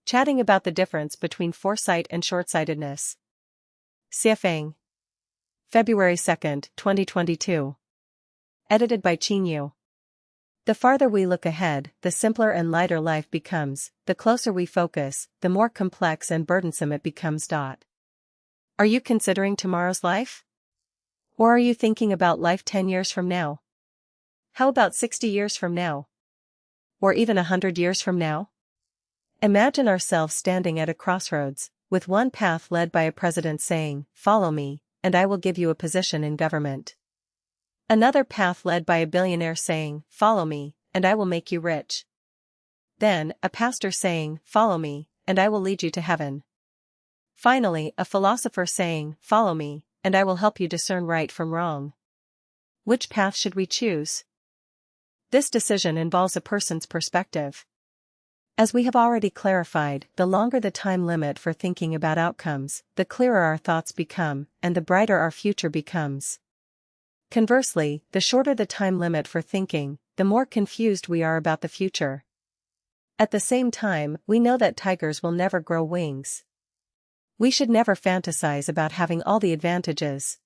chatting about the difference between foresight and short-sightedness. Siafang. February 2, 2022. Edited by Chinyu. The farther we look ahead, the simpler and lighter life becomes. The closer we focus, the more complex and burdensome it becomes. Are you considering tomorrow's life? Or are you thinking about life 10 years from now? How about 60 years from now? Or even 100 years from now? Imagine ourselves standing at a crossroads, with one path led by a president saying, "Follow me, and I will give you a position in government." Another path led by a billionaire saying, "Follow me, and I will make you rich." Then, a pastor saying, "Follow me, and I will lead you to heaven." Finally, a philosopher saying, "Follow me, and I will help you discern right from wrong." Which path should we choose? This decision involves a person's perspective. As we have already clarified, the longer the time limit for thinking about outcomes, the clearer our thoughts become, and the brighter our future becomes. Conversely, the shorter the time limit for thinking, the more confused we are about the future. At the same time, we know that tigers will never grow wings. We should never fantasize about having all the advantages.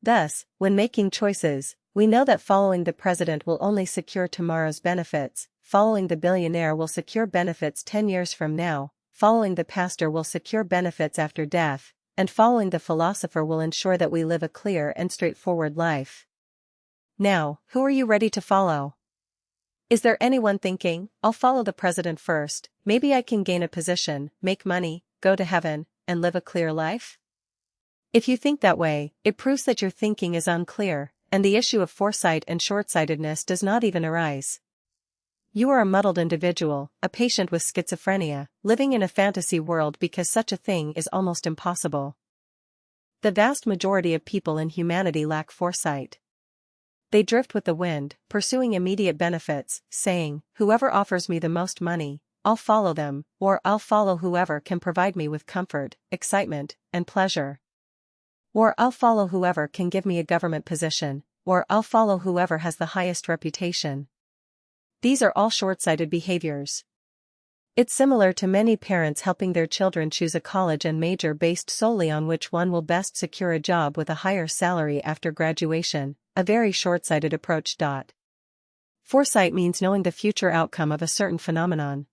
Thus, when making choices, we know that following the president will only secure tomorrow's benefits, following the billionaire will secure benefits 10 years from now, following the pastor will secure benefits after death, and following the philosopher will ensure that we live a clear and straightforward life. Now, who are you ready to follow? Is there anyone thinking, "I'll follow the president first, maybe I can gain a position, make money, go to heaven, and live a clear life"? If you think that way, it proves that your thinking is unclear, and the issue of foresight and short-sightedness does not even arise. You are a muddled individual, a patient with schizophrenia, living in a fantasy world because such a thing is almost impossible. The vast majority of people in humanity lack foresight. They drift with the wind, pursuing immediate benefits, saying, "Whoever offers me the most money, I'll follow them," or "I'll follow whoever can provide me with comfort, excitement, and pleasure." Or "I'll follow whoever can give me a government position," or "I'll follow whoever has the highest reputation." These are all short-sighted behaviors. It's similar to many parents helping their children choose a college and major based solely on which one will best secure a job with a higher salary after graduation, a very short-sighted approach. Foresight means knowing the future outcome of a certain phenomenon.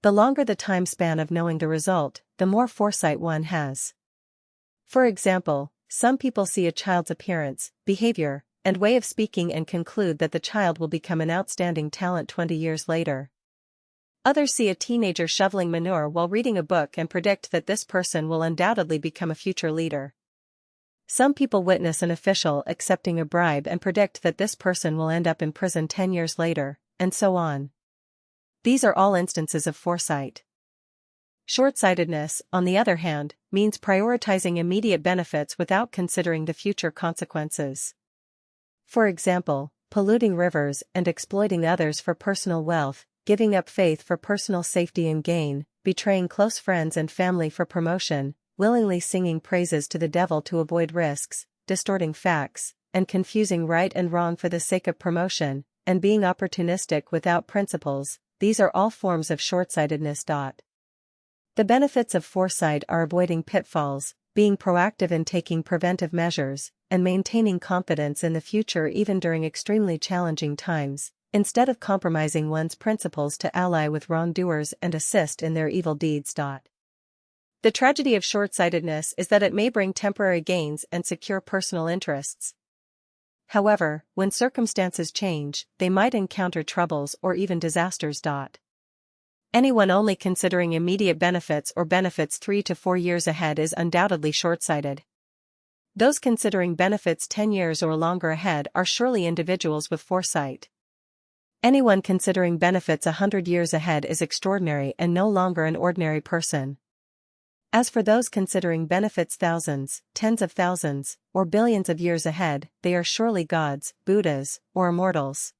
The longer the time span of knowing the result, the more foresight one has. For example, some people see a child's appearance, behavior, and way of speaking and conclude that the child will become an outstanding talent 20 years later. Others see a teenager shoveling manure while reading a book and predict that this person will undoubtedly become a future leader. Some people witness an official accepting a bribe and predict that this person will end up in prison 10 years later, and so on. These are all instances of foresight. Short-sightedness, on the other hand, means prioritizing immediate benefits without considering the future consequences. For example, polluting rivers and exploiting others for personal wealth, giving up faith for personal safety and gain, betraying close friends and family for promotion, willingly singing praises to the devil to avoid risks, distorting facts, and confusing right and wrong for the sake of promotion, and being opportunistic without principles. These are all forms of short-sightedness. The benefits of foresight are avoiding pitfalls, being proactive in taking preventive measures, and maintaining confidence in the future even during extremely challenging times, instead of compromising one's principles to ally with wrongdoers and assist in their evil deeds. The tragedy of short-sightedness is that it may bring temporary gains and secure personal interests. However, when circumstances change, they might encounter troubles or even disasters. Anyone only considering immediate benefits or benefits 3 to 4 years ahead is undoubtedly short-sighted. Those considering benefits 10 years or longer ahead are surely individuals with foresight. Anyone considering benefits 100 years ahead is extraordinary and no longer an ordinary person. As for those considering benefits thousands, tens of thousands, or billions of years ahead, they are surely gods, Buddhas, or immortals.